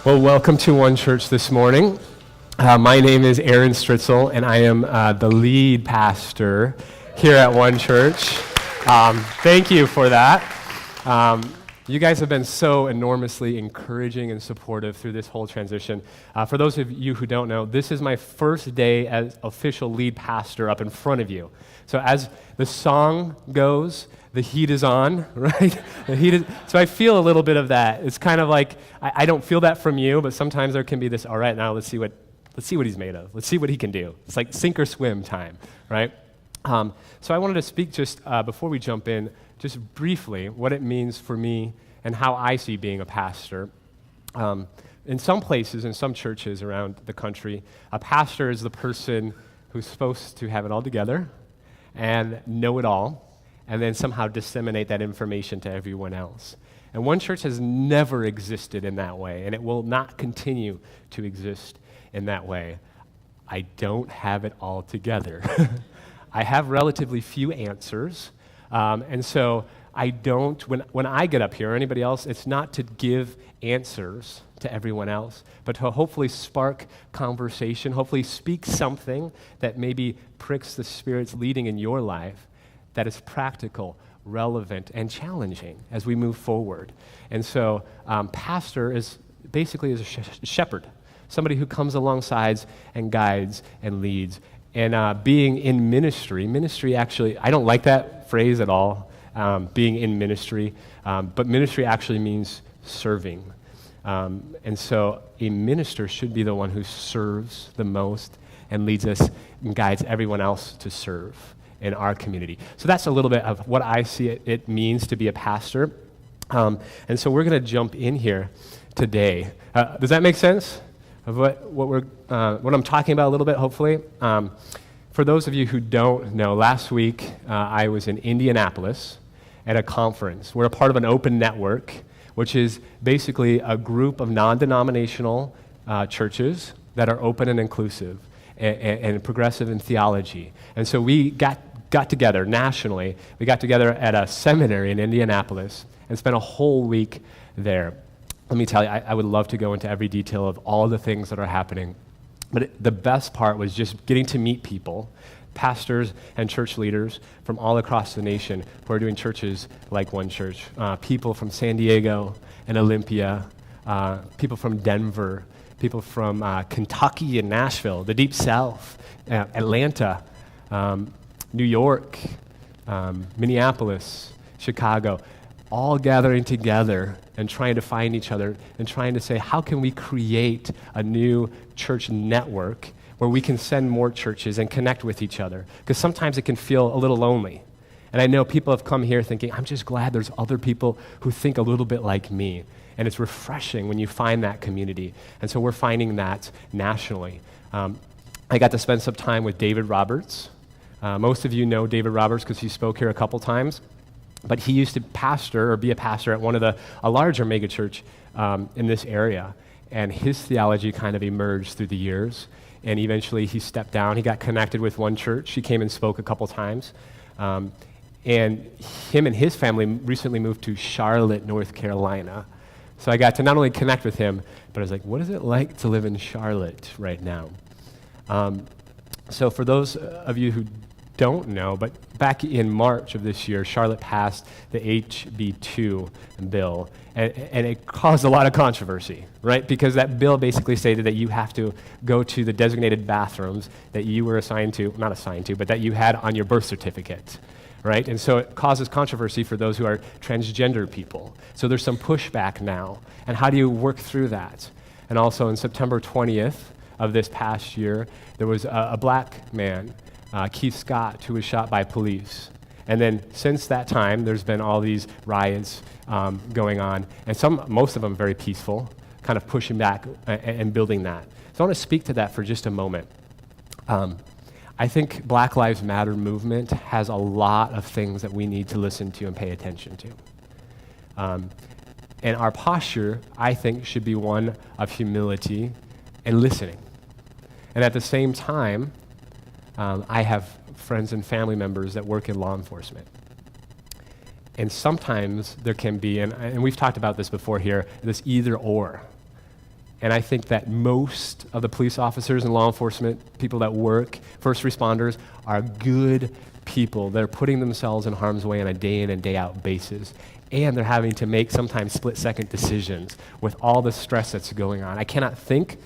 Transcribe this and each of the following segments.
Well, welcome to One Church this morning. My name is Aaron Stritzel, and I am the lead pastor here at One Church. Thank you for that. You guys have been so enormously encouraging and supportive through this whole transition. For those of you who don't know, this is my first day as official lead pastor up in front of you. So as the song goes, the heat is on, right? So I feel a little bit of that. It's kind of like, I don't feel that from you, but sometimes there can be this, all right, now let's see what he's made of. Let's see what he can do. It's like sink or swim time, right? So I wanted to speak just before we jump in, just briefly, what it means for me and how I see being a pastor. In some places, in some churches around the country, a pastor is the person who's supposed to have it all together and know it all, and then somehow disseminate that information to everyone else. And One Church has never existed in that way, and it will not continue to exist in that way. I don't have it all together. I have relatively few answers, and so I don't, when I get up here, or anybody else, it's not to give answers to everyone else, but to hopefully spark conversation, hopefully speak something that maybe pricks the Spirit's leading in your life, that is practical, relevant, and challenging as we move forward. And so pastor is basically a shepherd, somebody who comes alongside and guides and leads. And being in ministry actually, I don't like that phrase at all, being in ministry, but ministry actually means serving. And so a minister should be the one who serves the most and leads us and guides everyone else to serve in our community. So that's a little bit of what I see it means to be a pastor. And so we're going to jump in here today. Does that make sense? Of what I'm talking about a little bit, hopefully? For those of you who don't know, last week I was in Indianapolis at a conference. We're a part of an open network, which is basically a group of non-denominational churches that are open and inclusive and progressive in theology. And so we got together nationally. We got together at a seminary in Indianapolis and spent a whole week there. Let me tell you, I would love to go into every detail of all the things that are happening. But the best part was just getting to meet people, pastors and church leaders from all across the nation who are doing churches like One Church. People from San Diego and Olympia, people from Denver, people from Kentucky and Nashville, the Deep South, Atlanta, New York, Minneapolis, Chicago, all gathering together and trying to find each other and trying to say, how can we create a new church network where we can send more churches and connect with each other? Because sometimes it can feel a little lonely. And I know people have come here thinking, I'm just glad there's other people who think a little bit like me. And it's refreshing when you find that community. And so we're finding that nationally. I got to spend some time with David Roberts. Most of you know David Roberts because he spoke here a couple times. But he used to pastor or be a pastor at a larger megachurch in this area. And his theology kind of emerged through the years. And eventually he stepped down. He got connected with One Church. He came and spoke a couple times. And him and his family recently moved to Charlotte, North Carolina. So I got to not only connect with him, but I was like, what is it like to live in Charlotte right now? So for those of you who don't know, but back in March of this year, Charlotte passed the HB2 bill, and it caused a lot of controversy, right? Because that bill basically stated that you have to go to the designated bathrooms that you were not assigned to, but that you had on your birth certificate, right? And so it causes controversy for those who are transgender people. So there's some pushback now. And how do you work through that? And also on September 20th of this past year, there was a black man, Keith Scott, who was shot by police. And then since that time, there's been all these riots going on, and most of them very peaceful, kind of pushing back and building that. So I want to speak to that for just a moment. I think Black Lives Matter movement has a lot of things that we need to listen to and pay attention to. And our posture, I think, should be one of humility and listening. And at the same time, I have friends and family members that work in law enforcement. And sometimes there can be, and we've talked about this before here, this either or. And I think that most of the police officers and law enforcement, people that work, first responders, are good people. They're putting themselves in harm's way on a day in and day out basis. And they're having to make sometimes split-second decisions with all the stress that's going on. I cannot think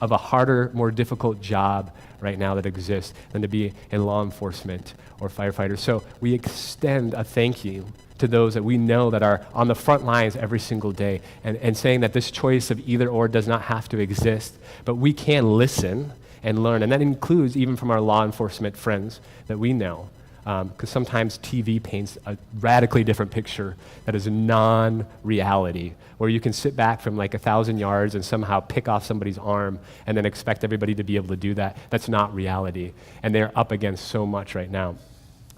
of a harder, more difficult job right now that exists than to be in law enforcement or firefighters. So we extend a thank you to those that we know that are on the front lines every single day, and saying that this choice of either or does not have to exist, but we can listen and learn. And that includes even from our law enforcement friends that we know. Because sometimes TV paints a radically different picture that is a non-reality, where you can sit back from like 1,000 yards and somehow pick off somebody's arm and then expect everybody to be able to do that. That's not reality. And they're up against so much right now.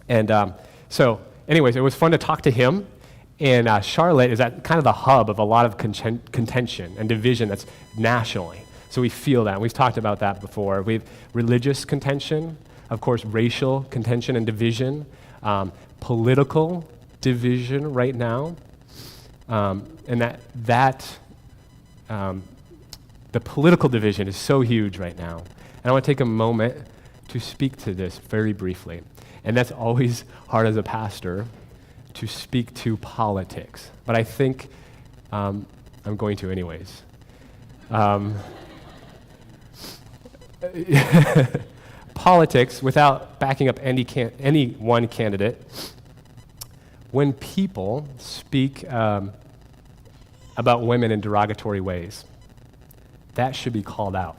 And so anyways, it was fun to talk to him. And Charlotte is at kind of the hub of a lot of contention and division that's nationally. So we feel that. We've talked about that before. We have religious contention, of course, racial contention and division, political division right now, and the political division is so huge right now. And I want to take a moment to speak to this very briefly. And that's always hard as a pastor to speak to politics, but I think I'm going to anyways. Politics, without backing up any one candidate, when people speak about women in derogatory ways, that should be called out.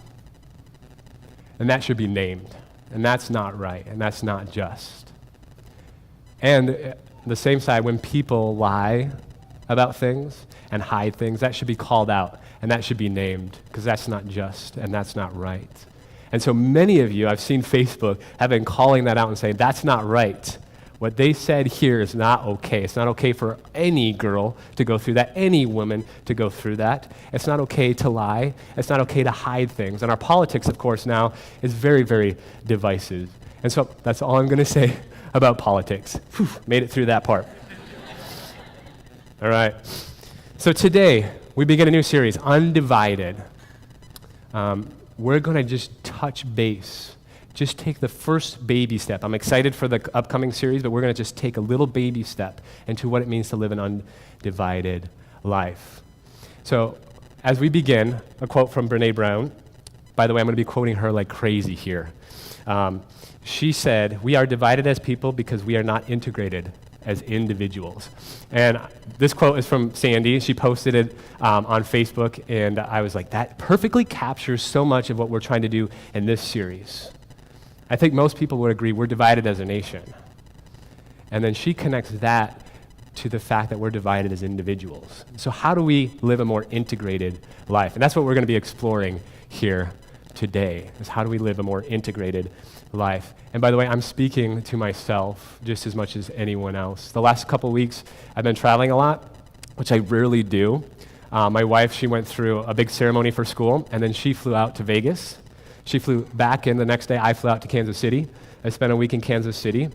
And that should be named. And that's not right, and that's not just. And the same side, when people lie about things and hide things, that should be called out, and that should be named, because that's not just, and that's not right. And so many of you, I've seen Facebook, have been calling that out and saying, that's not right. What they said here is not okay. It's not okay for any girl to go through that, any woman to go through that. It's not okay to lie. It's not okay to hide things. And our politics, of course, now is very, very divisive. And so that's all I'm going to say about politics. Whew, made it through that part. All right. So today, we begin a new series, Undivided. We're going to just touch base, just take the first baby step. I'm excited for the upcoming series, but we're going to just take a little baby step into what it means to live an undivided life. So as we begin, a quote from Brene Brown. By the way, I'm going to be quoting her like crazy here. She said, "We are divided as people because we are not integrated as individuals." And this quote is from Sandy. She posted it on Facebook, and I was like, that perfectly captures so much of what we're trying to do in this series. I think most people would agree we're divided as a nation. And then she connects that to the fact that we're divided as individuals. So how do we live a more integrated life? And that's what we're going to be exploring here today, is how do we live a more integrated life. And by the way, I'm speaking to myself just as much as anyone else. The last couple weeks, I've been traveling a lot, which I rarely do. My wife, she went through a big ceremony for school, and then she flew out to Vegas. She flew back in the next day. I flew out to Kansas City. I spent a week in Kansas City.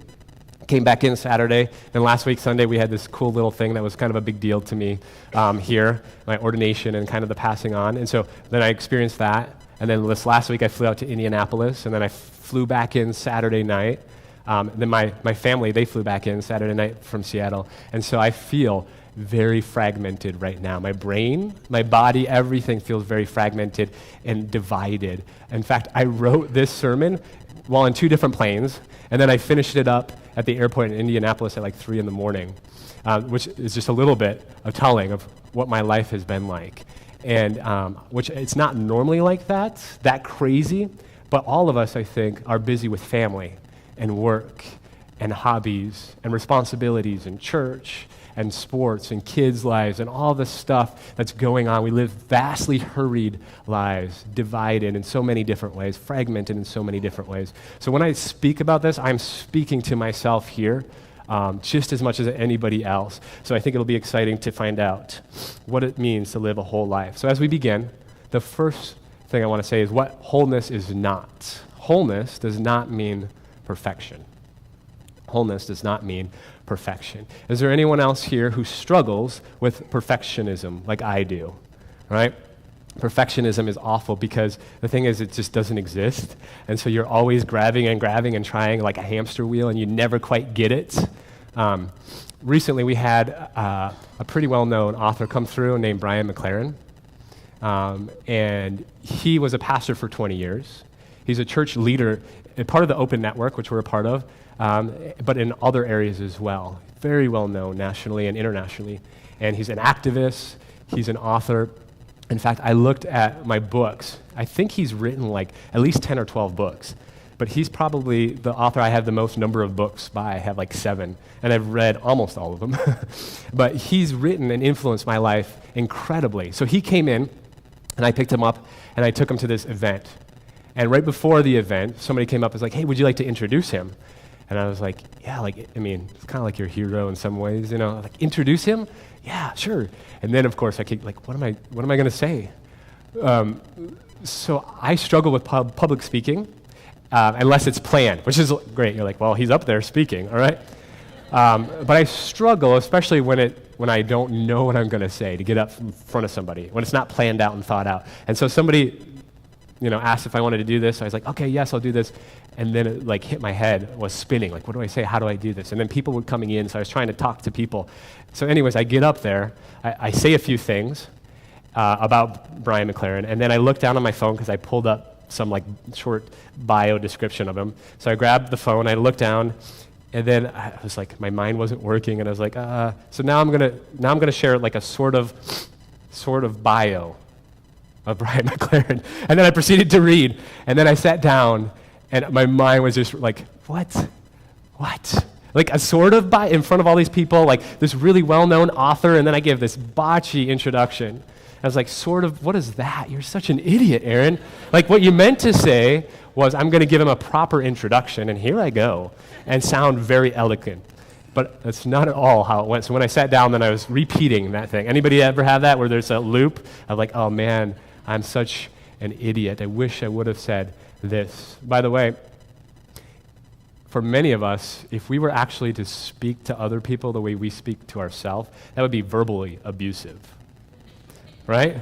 Came back in Saturday. Then last week, Sunday, we had this cool little thing that was kind of a big deal to me here, my ordination and kind of the passing on. And so then I experienced that. And then this last week, I flew out to Indianapolis, and then I flew back in Saturday night. Then my family, they flew back in Saturday night from Seattle. And so I feel very fragmented right now. My brain, my body, everything feels very fragmented and divided. In fact, I wrote this sermon while on 2 different planes, and then I finished it up at the airport in Indianapolis at like 3 in the morning, which is just a little bit of telling of what my life has been like. And which it's not normally like that crazy, but all of us, I think, are busy with family and work and hobbies and responsibilities and church and sports and kids' lives and all the stuff that's going on. We live vastly hurried lives, divided in so many different ways, fragmented in so many different ways. So when I speak about this, I'm speaking to myself here just as much as anybody else. So I think it'll be exciting to find out what it means to live a whole life. So as we begin, the first thing I want to say is what wholeness is not. Wholeness does not mean perfection. Wholeness does not mean perfection. Is there anyone else here who struggles with perfectionism like I do? Right? perfectionism is awful because the thing is it just doesn't exist. And so you're always grabbing and trying like a hamster wheel and you never quite get it. Recently we had a pretty well-known author come through named Brian McLaren. And he was a pastor for 20 years. He's a church leader, part of the Open Network, which we're a part of, but in other areas as well. Very well known nationally and internationally. And he's an activist, he's an author. In fact, I looked at my books. I think he's written like at least 10 or 12 books. But he's probably the author I have the most number of books by. I have like 7, and I've read almost all of them. But he's written and influenced my life incredibly. So he came in, and I picked him up, and I took him to this event. And right before the event, somebody came up and was like, hey, would you like to introduce him? And I was like, yeah, like, I mean, it's kind of like your hero in some ways, you know, like, introduce him? Yeah, sure. And then, of course, I keep like, what am I going to say? So I struggle with public speaking, unless it's planned, which is great. You're like, well, he's up there speaking, all right? But I struggle, especially when I don't know what I'm going to say, to get up in front of somebody, when it's not planned out and thought out. And so somebody, asked if I wanted to do this. I was like, okay, yes, I'll do this. And then it like hit my head, was spinning. Like, what do I say? How do I do this? And then people were coming in, so I was trying to talk to people. So anyways, I get up there. I say a few things about Brian McLaren, and then I look down on my phone because I pulled up some like short bio description of him. So I grabbed the phone, I looked down, and then I was like, my mind wasn't working, and I was like, so now I'm gonna share like a sort of bio of Brian McLaren. And then I proceeded to read, and then I sat down, and my mind was just like, what? Like a sort of bio in front of all these people, like this really well-known author, and then I give this botchy introduction. I was like, sort of, what is that? You're such an idiot, Aaron. Like what you meant to say was, I'm going to give him a proper introduction, and here I go, and sound very eloquent. But that's not at all how it went. So when I sat down, then I was repeating that thing. Anybody ever have that where there's a loop of like, oh man, I'm such an idiot. I wish I would have said this. By the way, for many of us, if we were actually to speak to other people the way we speak to ourselves, that would be verbally abusive, right?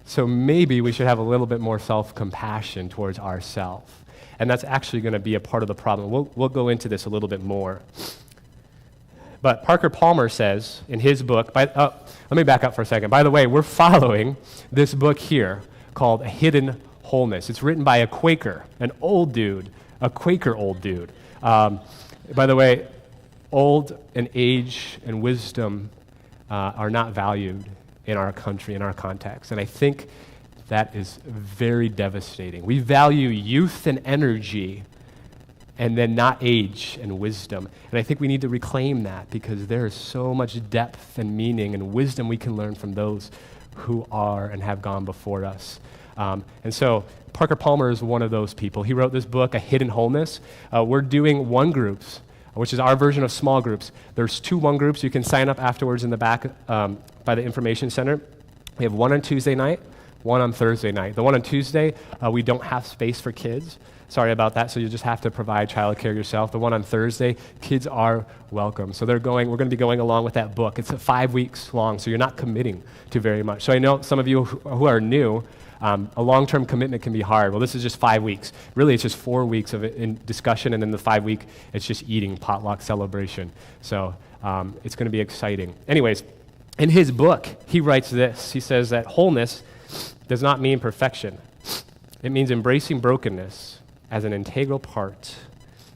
So maybe we should have a little bit more self-compassion towards ourselves. And that's actually going to be a part of the problem. We'll go into this a little bit more. But Parker Palmer says in his book, let me back up for a second. By the way, we're following this book here called Hidden Wholeness. It's written by a Quaker, an old dude, a Quaker old dude. By the way, old and age and wisdom are not valued in our country, in our context. And I think that is very devastating. We value youth and energy and then not age and wisdom. And I think we need to reclaim that because there is so much depth and meaning and wisdom we can learn from those who are and have gone before us. And so Parker Palmer is one of those people. He wrote this book, A Hidden Wholeness. We're doing one groups, which is our version of small groups. There's 2 one groups. You can sign up afterwards in the back by the information center. We have one on Tuesday night, one on Thursday night. The one on Tuesday, we don't have space for kids. Sorry about that, so you just have to provide childcare yourself. The one on Thursday, kids are welcome. So we're going to be going along with that book. It's 5 weeks long, so you're not committing to very much. So I know some of you who are new, a long-term commitment can be hard. Well, this is just 5 weeks. Really, it's just 4 weeks of in discussion, and then the 5 week, it's just eating, potluck celebration. So it's going to be exciting. Anyways, in his book, he writes this. He says that wholeness does not mean perfection. It means embracing brokenness as an integral part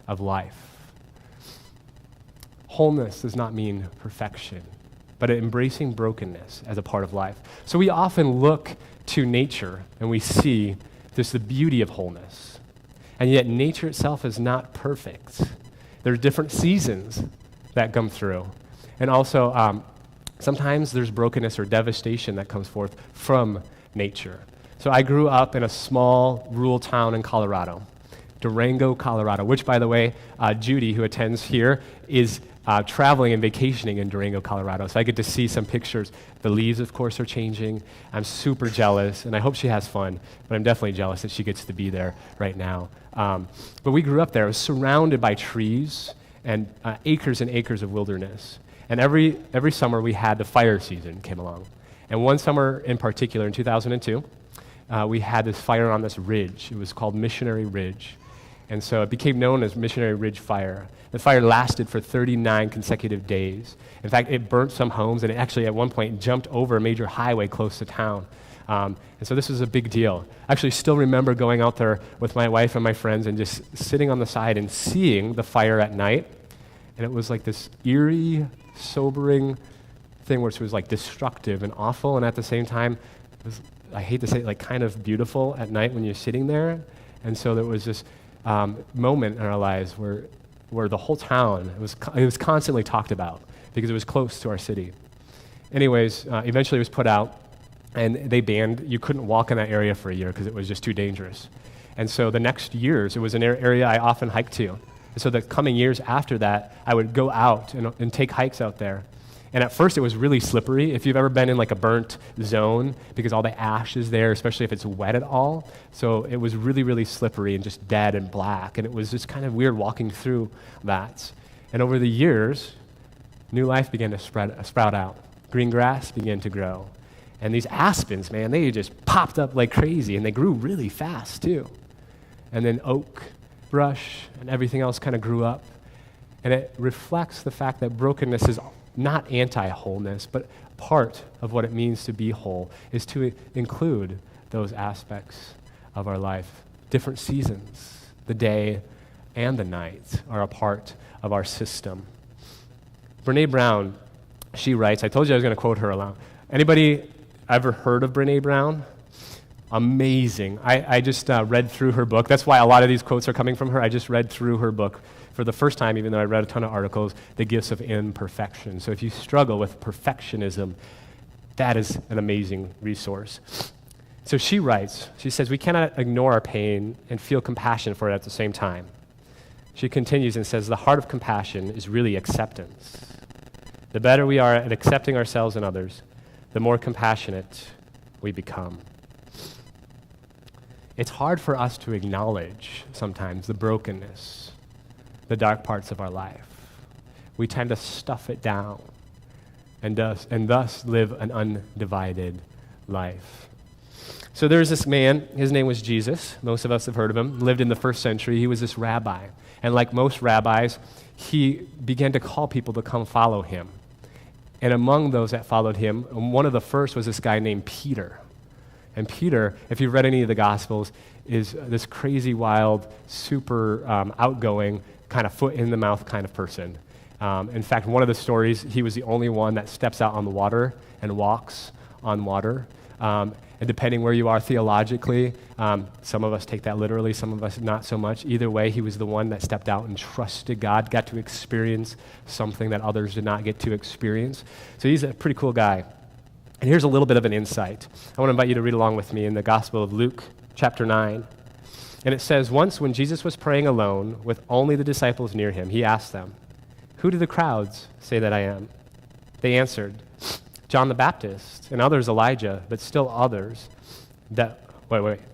of life. Wholeness does not mean perfection, but embracing brokenness as a part of life. So we often look to nature and we see the beauty of wholeness. And yet nature itself is not perfect. There's different seasons that come through. And also, sometimes there's brokenness or devastation that comes forth from nature. So I grew up in a small rural town in Colorado, Durango, Colorado, which, by the way, Judy, who attends here, is traveling and vacationing in Durango, Colorado. So I get to see some pictures. The leaves, of course, are changing. I'm super jealous, and I hope she has fun, but I'm definitely jealous that she gets to be there right now. But we grew up there. It was surrounded by trees and acres and acres of wilderness. And every summer we had the fire season came along. And one summer in particular, in 2002, we had this fire on this ridge. It was called Missionary Ridge. And so it became known as Missionary Ridge Fire. The fire lasted for 39 consecutive days. In fact, it burnt some homes, and it actually at one point jumped over a major highway close to town. And so this was a big deal. I actually still remember going out there with my wife and my friends and just sitting on the side and seeing the fire at night. And it was like this eerie, sobering thing which was like destructive and awful, and at the same time, it was, I hate to say it, like kind of beautiful at night when you're sitting there. And so there was this moment in our lives where the whole town, it was constantly talked about because it was close to our city. Anyways, eventually it was put out, and they banned, you couldn't walk in that area for a year because it was just too dangerous. And so the next years, it was an area I often hiked to. And so the coming years after that, I would go out and take hikes out there. And at first it was really slippery. If you've ever been in like a burnt zone, because all the ash is there, especially if it's wet at all. So it was really, really slippery and just dead and black. And it was just kind of weird walking through that. And over the years, new life began to sprout out. Green grass began to grow. And these aspens, man, they just popped up like crazy, and they grew really fast too. And then oak, brush, and everything else kind of grew up. And it reflects the fact that brokenness is not anti-wholeness, but part of what it means to be whole is to include those aspects of our life. Different seasons, the day and the night, are a part of our system. Brene Brown, she writes, I told you I was going to quote her a lot. Anybody ever heard of Brene Brown? Amazing. I just read through her book. That's why a lot of these quotes are coming from her. I just read through her book for the first time, even though I read a ton of articles, The Gifts of Imperfection. So if you struggle with perfectionism, that is an amazing resource. So she writes, she says, we cannot ignore our pain and feel compassion for it at the same time. She continues and says, the heart of compassion is really acceptance. The better we are at accepting ourselves and others, the more compassionate we become. It's hard for us to acknowledge sometimes the brokenness, the dark parts of our life. We tend to stuff it down and thus live an undivided life. So there's this man, his name was Jesus. Most of us have heard of him, lived in the first century. He was this rabbi. And like most rabbis, he began to call people to come follow him. And among those that followed him, one of the first was this guy named Peter. And Peter, if you've read any of the Gospels, is this crazy, wild, super outgoing, kind of foot-in-the-mouth kind of person. In fact, one of the stories, he was the only one that steps out on the water and walks on water. And depending where you are theologically, some of us take that literally, some of us not so much. Either way, he was the one that stepped out and trusted God, got to experience something that others did not get to experience. So he's a pretty cool guy. And here's a little bit of an insight. I want to invite you to read along with me in the Gospel of Luke, chapter 9. And it says, once when Jesus was praying alone with only the disciples near him, he asked them, who do the crowds say that I am? They answered, John the Baptist, and others Elijah, but still others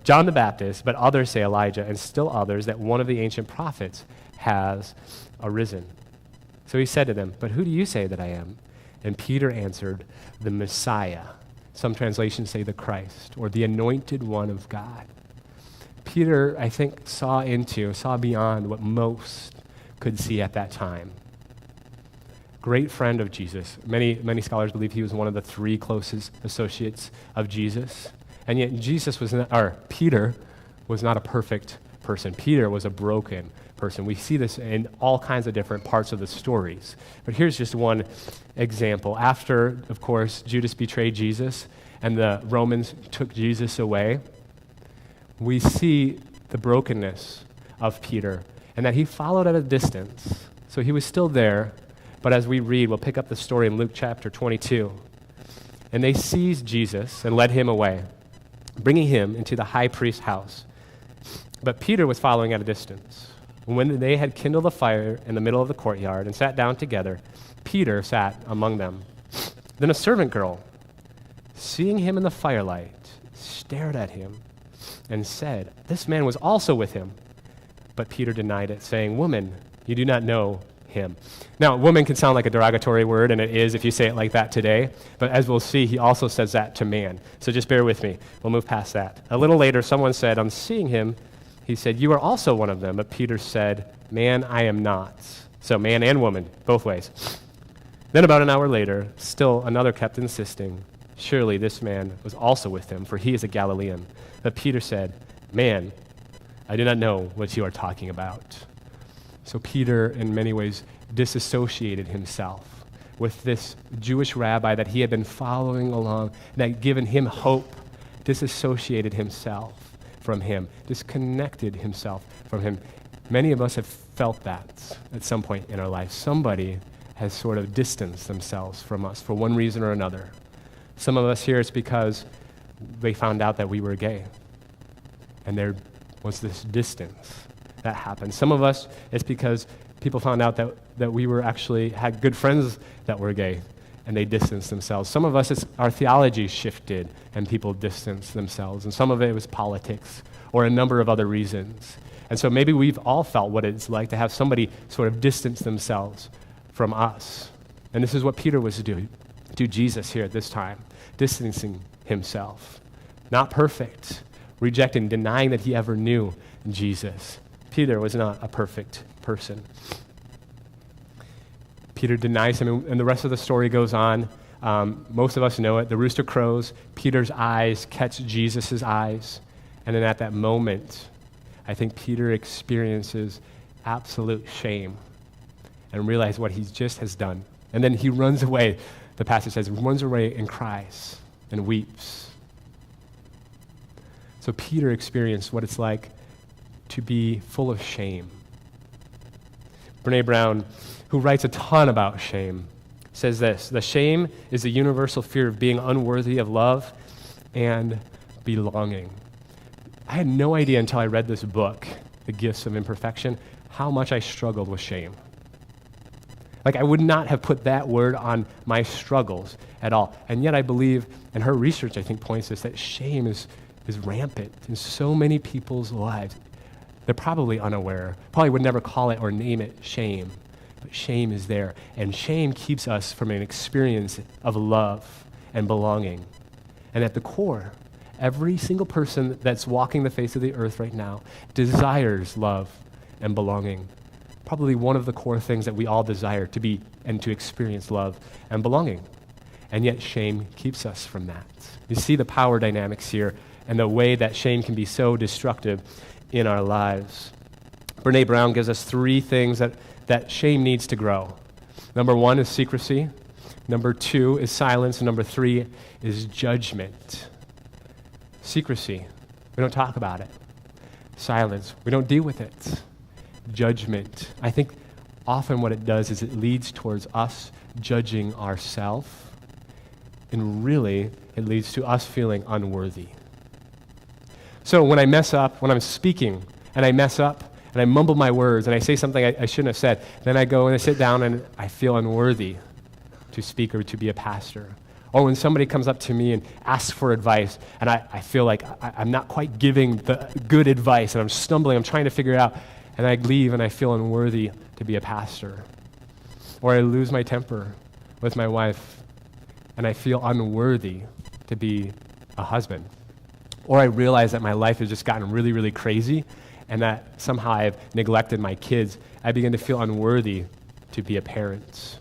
John the Baptist, but others say Elijah, and still others that one of the ancient prophets has arisen. So he said to them, but who do you say that I am? And Peter answered, the Messiah. Some translations say the Christ, or the anointed one of God. Peter, I think, saw beyond what most could see at that time. Great friend of Jesus. Many scholars believe he was one of the 3 closest associates of Jesus. And yet Peter was not a perfect person. Peter was a broken person. We see this in all kinds of different parts of the stories. But here's just one example. After, of course, Judas betrayed Jesus and the Romans took Jesus away, we see the brokenness of Peter and that he followed at a distance. So he was still there, but as we read, we'll pick up the story in Luke chapter 22. And they seized Jesus and led him away, bringing him into the high priest's house. But Peter was following at a distance. When they had kindled a fire in the middle of the courtyard and sat down together, Peter sat among them. Then a servant girl, seeing him in the firelight, stared at him and said, this man was also with him. But Peter denied it, saying, woman, you do not know him. Now, woman can sound like a derogatory word, and it is if you say it like that today, but as we'll see, he also says that to man. So just bear with me. We'll move past that. A little later, someone said, on seeing him, he said, you are also one of them. But Peter said, man, I am not. So man and woman, both ways. Then about an hour later, still another kept insisting, surely this man was also with him, for he is a Galilean. But Peter said, man, I do not know what you are talking about. So Peter, in many ways, disassociated himself with this Jewish rabbi that he had been following along, that had given him hope, disassociated himself from him, disconnected himself from him. Many of us have felt that at some point in our life. Somebody has sort of distanced themselves from us for one reason or another. Some of us here, it's because they found out that we were gay, and there was this distance that happened. Some of us, it's because people found out that we were actually had good friends that were gay, and they distanced themselves. Some of us, it's our theology shifted, and people distanced themselves. And some of it was politics or a number of other reasons. And so maybe we've all felt what it's like to have somebody sort of distance themselves from us. And this is what Peter was doing to Jesus here at this time, distancing himself. Not perfect, rejecting, denying that he ever knew Jesus. Peter was not a perfect person. Peter denies him, and the rest of the story goes on. Most of us know it. The rooster crows. Peter's eyes catch Jesus' eyes. And then at that moment, I think Peter experiences absolute shame and realizes what he just has done. And then he runs away. The passage says, runs away and cries and weeps. So Peter experienced what it's like to be full of shame. Brene Brown, who writes a ton about shame, says this: the shame is the universal fear of being unworthy of love and belonging. I had no idea until I read this book, The Gifts of Imperfection, how much I struggled with shame. Like, I would not have put that word on my struggles at all. And yet I believe, and her research, I think, points this, that shame is rampant in so many people's lives. They're probably unaware, probably would never call it or name it shame, but shame is there. And shame keeps us from an experience of love and belonging. And at the core, every single person that's walking the face of the earth right now desires love and belonging. Probably one of the core things that we all desire, to be and to experience love and belonging. And yet shame keeps us from that. You see the power dynamics here and the way that shame can be so destructive in our lives. Brene Brown gives us three things that shame needs to grow. Number one is secrecy. Number two is silence. And number three is judgment. Secrecy, we don't talk about it. Silence, we don't deal with it. Judgment, I think often what it does is it leads towards us judging ourselves, and really it leads to us feeling unworthy. So when I mess up, when I'm speaking and I mess up and I mumble my words and I say something I shouldn't have said, then I go and I sit down and I feel unworthy to speak or to be a pastor. Or when somebody comes up to me and asks for advice and I feel like I'm not quite giving the good advice and I'm stumbling, I'm trying to figure it out, and I leave and I feel unworthy to be a pastor. Or I lose my temper with my wife and I feel unworthy to be a husband. Or I realize that my life has just gotten really, really crazy and that somehow I've neglected my kids. I begin to feel unworthy to be a parent.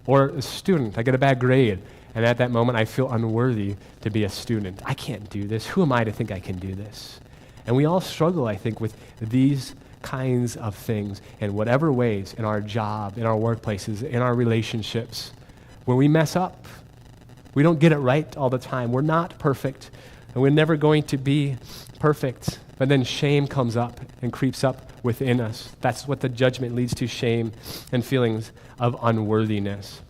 Or a student, I get a bad grade, and at that moment I feel unworthy to be a student. I can't do this. Who am I to think I can do this? And we all struggle, I think, with these kinds of things in whatever ways, in our job, in our workplaces, in our relationships, where we mess up. We don't get it right all the time. We're not perfect, and we're never going to be perfect. But then shame comes up and creeps up within us. That's what the judgment leads to, shame and feelings of unworthiness.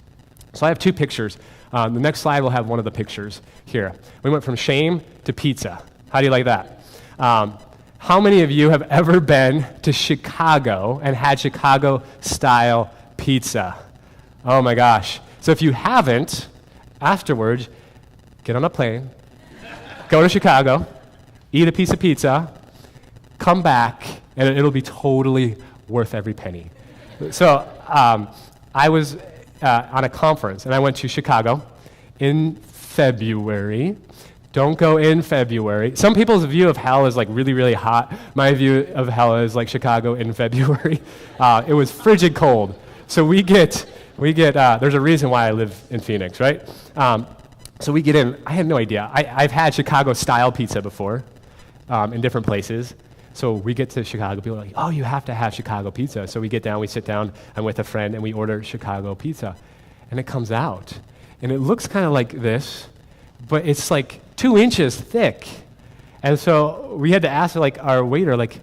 So I have two pictures. The next slide will have one of the pictures here. We went from shame to pizza. How do you like that? How many of you have ever been to Chicago and had Chicago-style pizza? Oh my gosh. So if you haven't, afterwards, get on a plane, go to Chicago, eat a piece of pizza, come back, and it'll be totally worth every penny. So I was on a conference, and I went to Chicago in February. Don't go in February. Some people's view of hell is like really, really hot. My view of hell is like Chicago in February. It was frigid cold. So we get. There's a reason why I live in Phoenix, right? So we get in. I had no idea. I've had Chicago-style pizza before in different places. So we get to Chicago. People are like, oh, you have to have Chicago pizza. So we get down. We sit down. I'm with a friend, and we order Chicago pizza. And it comes out. And it looks kind of like this, but it's like 2 inches thick. And so we had to ask like our waiter, like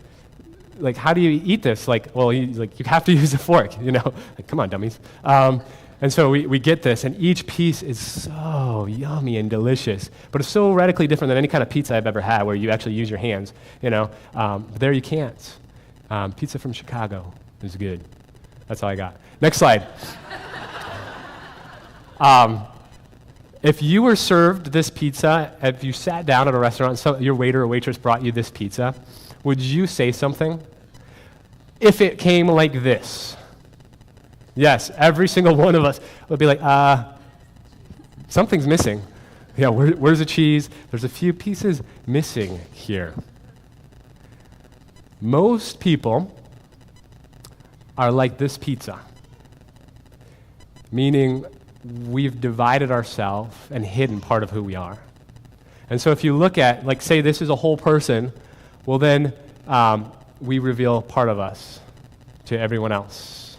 how do you eat this? Like, well, you have to use a fork, you know? Like, come on, dummies. And so we get this, and each piece is so yummy and delicious, but it's so radically different than any kind of pizza I've ever had where you actually use your hands, you know? But there you can't. Pizza from Chicago is good. That's all I got. Next slide. If you were served this pizza, if you sat down at a restaurant, so your waiter or waitress brought you this pizza, would you say something? If it came like this. Yes, every single one of us would be like, something's missing. Yeah, where's the cheese? There's a few pieces missing here. Most people are like this pizza, meaning we've divided ourselves and hidden part of who we are. And so if you look at, like, say this is a whole person, well then we reveal part of us to everyone else.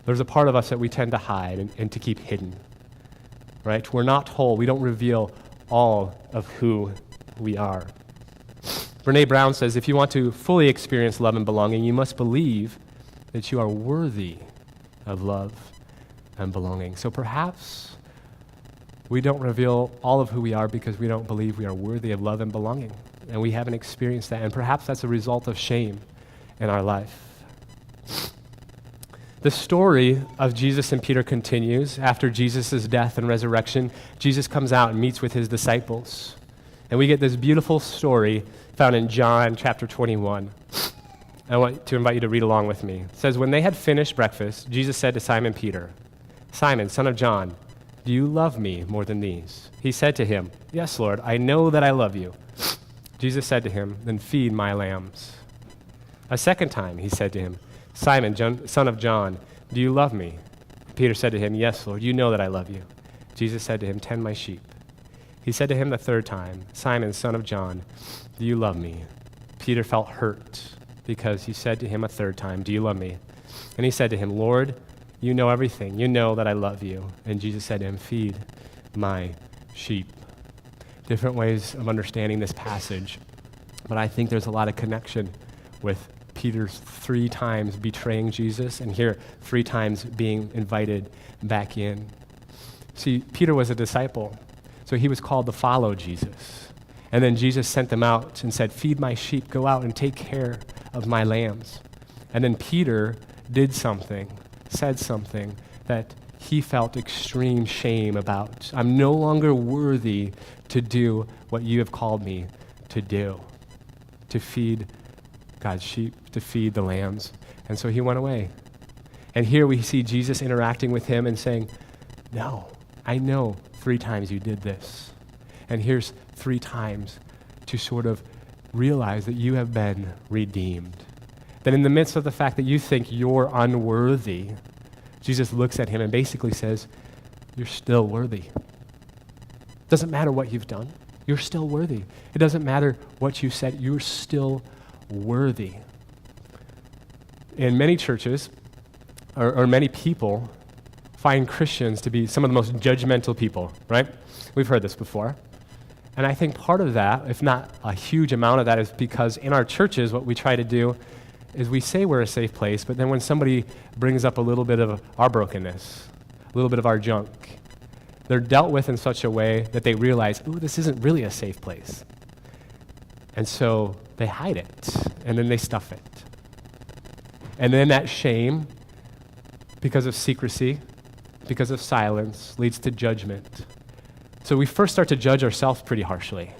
There's a part of us that we tend to hide and to keep hidden, right? We're not whole. We don't reveal all of who we are. Brene Brown says, if you want to fully experience love and belonging, you must believe that you are worthy of love and belonging. So perhaps we don't reveal all of who we are because we don't believe we are worthy of love and belonging, and we haven't experienced that, and perhaps that's a result of shame in our life. The story of Jesus and Peter continues. After Jesus' death and resurrection, Jesus comes out and meets with his disciples. And we get this beautiful story found in John chapter 21. I want to invite you to read along with me. It says, when they had finished breakfast, Jesus said to Simon Peter, Simon, son of John, do you love me more than these? He said to him, yes, Lord, I know that I love you. Jesus said to him, then feed my lambs. A second time he said to him, Simon, son of John, do you love me? Peter said to him, yes, Lord, you know that I love you. Jesus said to him, tend my sheep. He said to him the third time, Simon, son of John, do you love me? Peter felt hurt because he said to him a third time, do you love me? And he said to him, Lord, you know everything. You know that I love you. And Jesus said to him, feed my sheep. Different ways of understanding this passage, but I think there's a lot of connection with Peter's 3 times betraying Jesus, and here 3 times being invited back in. See, Peter was a disciple, so he was called to follow Jesus. And then Jesus sent them out and said, feed my sheep, go out and take care of my lambs. And then Peter did something, said something that he felt extreme shame about. I'm no longer worthy to do what you have called me to do, to feed God's sheep, to feed the lambs. And so he went away. And here we see Jesus interacting with him and saying, no, I know 3 times you did this. And here's 3 times to sort of realize that you have been redeemed. That in the midst of the fact that you think you're unworthy, Jesus looks at him and basically says, you're still worthy. Doesn't matter what you've done. You're still worthy. It doesn't matter what you said. You're still worthy. In many churches, or many people, find Christians to be some of the most judgmental people, right? We've heard this before. And I think part of that, if not a huge amount of that, is because in our churches, what we try to do is we say we're a safe place, but then when somebody brings up a little bit of our brokenness, a little bit of our junk, they're dealt with in such a way that they realize, ooh, this isn't really a safe place. And so they hide it, and then they stuff it. And then that shame, because of secrecy, because of silence, leads to judgment. So we first start to judge ourselves pretty harshly,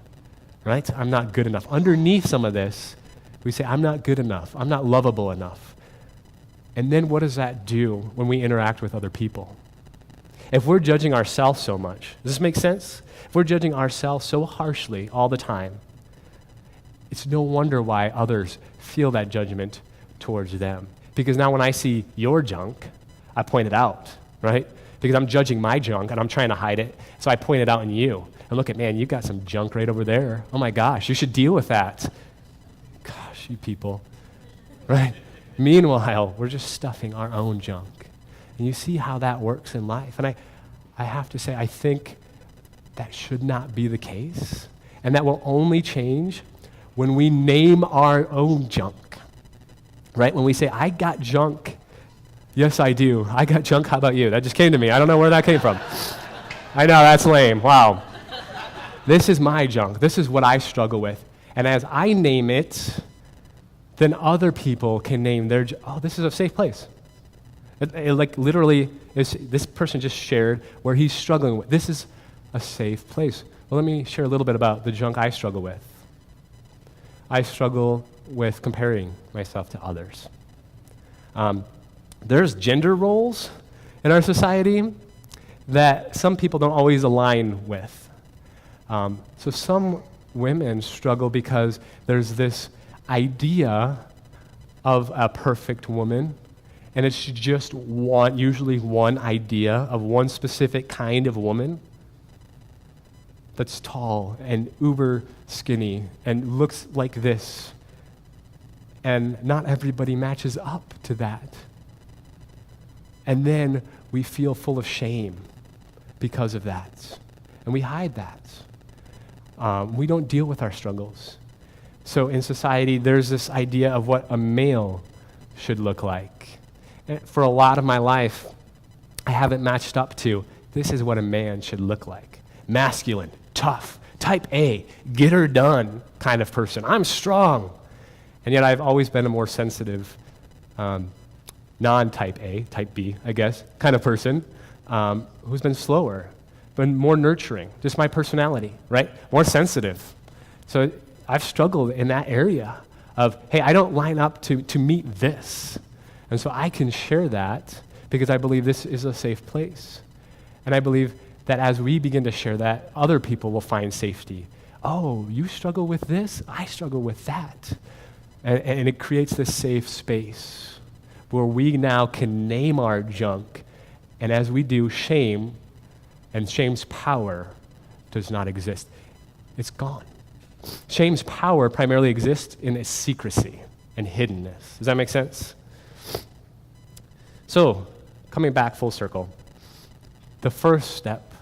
right? I'm not good enough. Underneath some of this, we say, I'm not good enough. I'm not lovable enough. And then what does that do when we interact with other people? If we're judging ourselves so much, does this make sense? If we're judging ourselves so harshly all the time, it's no wonder why others feel that judgment towards them. Because now when I see your junk, I point it out, right? Because I'm judging my junk and I'm trying to hide it. So I point it out in you. And look at, man, you got some junk right over there. Oh my gosh, you should deal with that. Gosh, you people, right? Meanwhile, we're just stuffing our own junk. And you see how that works in life. And I have to say, I think that should not be the case. And that will only change when we name our own junk, right? When we say, I got junk. Yes, I do. I got junk. How about you? That just came to me. I don't know where that came from. I know, that's lame. Wow. This is my junk. This is what I struggle with. And as I name it, then other people can name their oh, this is a safe place. It like literally, this person just shared where he's struggling with. This is a safe place. Well, let me share a little bit about the junk I struggle with. I struggle with comparing myself to others. There's gender roles in our society that some people don't always align with. So some women struggle because there's this idea of a perfect woman, and it's just usually one idea of one specific kind of woman that's tall and uber skinny and looks like this. And not everybody matches up to that. And then we feel full of shame because of that. And we hide that. We don't deal with our struggles. So in society, there's this idea of what a male should look like. And for a lot of my life, I haven't matched up to, this is what a man should look like. Masculine, tough, type A, get her done kind of person. I'm strong. And yet I've always been a more sensitive, non-type A, type B, I guess, kind of person who's been slower, been more nurturing, just my personality, right? More sensitive. So I've struggled in that area of, hey, I don't line up to meet this. And so I can share that because I believe this is a safe place. And I believe that as we begin to share that, other people will find safety. Oh, you struggle with this? I struggle with that. And it creates this safe space where we now can name our junk. And as we do, shame and shame's power does not exist. It's gone. Shame's power primarily exists in its secrecy and hiddenness. Does that make sense? So, coming back full circle, the first step,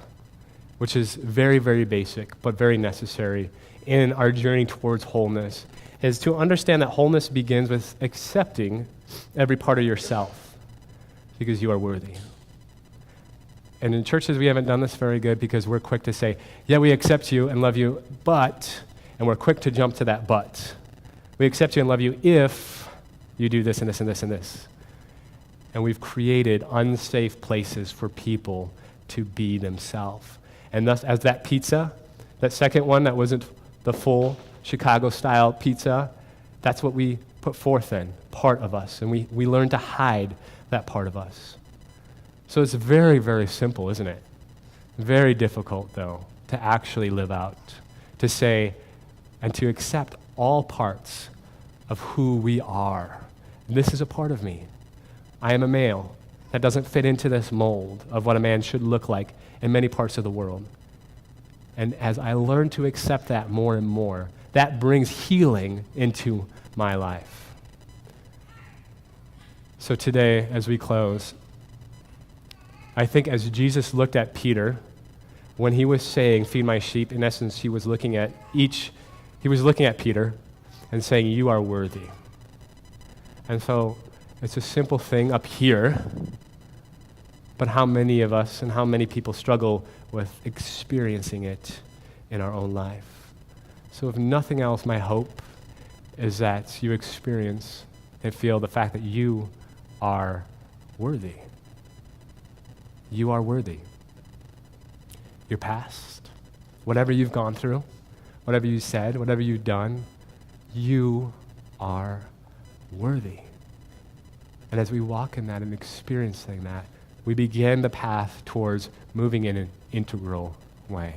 which is very, very basic, but very necessary in our journey towards wholeness, is to understand that wholeness begins with accepting every part of yourself because you are worthy. And in churches, we haven't done this very good because we're quick to say, yeah, we accept you and love you, but, and we're quick to jump to that but. We accept you and love you if you do this and this and this and this. And we've created unsafe places for people to be themselves. And thus, as that pizza, that second one that wasn't the full Chicago-style pizza, that's what we put forth in, part of us. And we learn to hide that part of us. So it's very, very simple, isn't it? Very difficult, though, to actually live out, to say and to accept all parts of who we are. This is a part of me. I am a male that doesn't fit into this mold of what a man should look like in many parts of the world. And as I learn to accept that more and more, that brings healing into my life. So today, as we close, I think as Jesus looked at Peter, when he was saying, feed my sheep, in essence, he was looking at Peter and saying, you are worthy. And so it's a simple thing up here, but how many of us and how many people struggle with experiencing it in our own life? So if nothing else, my hope is that you experience and feel the fact that you are worthy. You are worthy. Your past, whatever you've gone through, whatever you said, whatever you've done, you are worthy. And as we walk in that and experiencing that, we begin the path towards moving in an integral way.